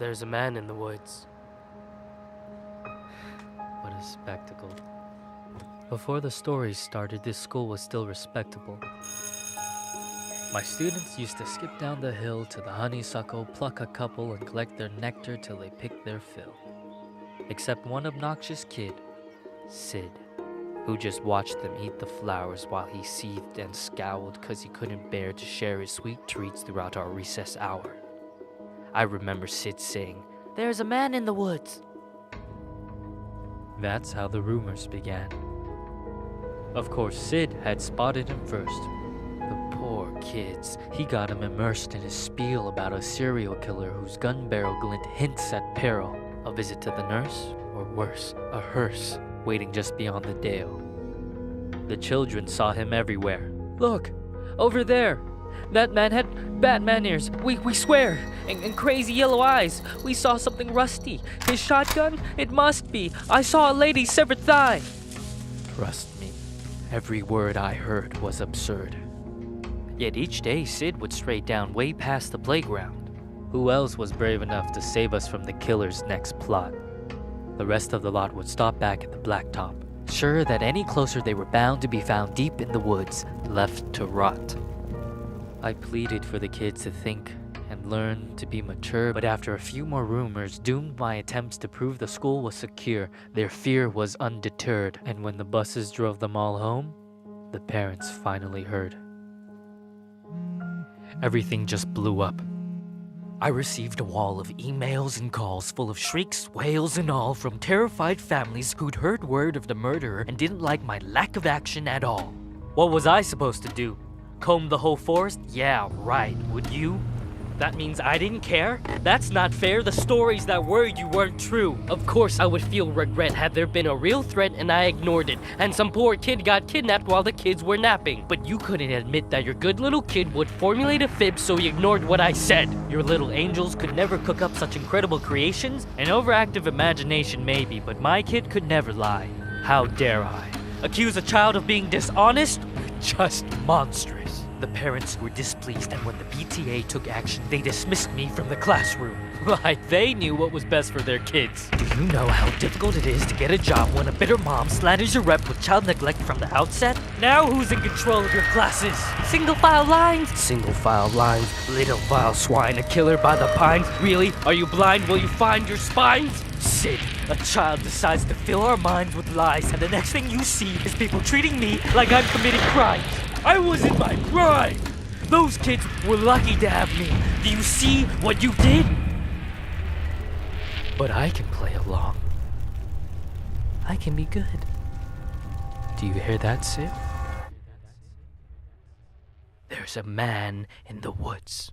There's a man in the woods. What a spectacle. Before the story started, this school was still respectable. My students used to skip down the hill to the honeysuckle, pluck a couple, and collect their nectar till they picked their fill. Except one obnoxious kid, Sid, who just watched them eat the flowers while he seethed and scowled because he couldn't bear to share his sweet treats throughout our recess hour. I remember Sid saying, "There's a man in the woods." That's how the rumors began. Of course, Sid had spotted him first. The poor kids. He got him immersed in his spiel about a serial killer whose gun barrel glint hints at peril. A visit to the nurse, or worse, a hearse, waiting just beyond the dale. The children saw him everywhere. "Look, over there. That man had Batman ears. We swear. And crazy yellow eyes. We saw something rusty. His shotgun? It must be. I saw a lady's severed thigh." Trust me, every word I heard was absurd. Yet each day Sid would stray down way past the playground. Who else was brave enough to save us from the killer's next plot? The rest of the lot would stop back at the blacktop, sure that any closer they were bound to be found deep in the woods, left to rot. I pleaded for the kids to think and learn to be mature, but after a few more rumors doomed my attempts to prove the school was secure, their fear was undeterred, and when the buses drove them all home, the parents finally heard. Everything just blew up. I received a wall of emails and calls full of shrieks, wails, and all from terrified families who'd heard word of the murderer and didn't like my lack of action at all. What was I supposed to do? Comb the whole forest? Yeah, right. Would you? That means I didn't care? That's not fair. The stories that were you weren't true. Of course I would feel regret had there been a real threat and I ignored it, and some poor kid got kidnapped while the kids were napping. But you couldn't admit that your good little kid would formulate a fib, so you ignored what I said. Your little angels could never cook up such incredible creations. An overactive imagination maybe, but my kid could never lie. How dare I? Accuse a child of being dishonest? Just monstrous. The parents were displeased, and when the PTA took action, they dismissed me from the classroom. Like they knew what was best for their kids. Do you know how difficult it is to get a job when a bitter mom slanders your rep with child neglect from the outset? Now who's in control of your classes? Single file lines? Single file lines. Little vile swine, a killer by the pines. Really? Are you blind? Will you find your spines? Sid, a child decides to fill our minds with lies, and the next thing you see is people treating me like I'm committing crimes. I was in my prime. Those kids were lucky to have me. Do you see what you did? But I can play along. I can be good. Do you hear that, Sid? There's a man in the woods.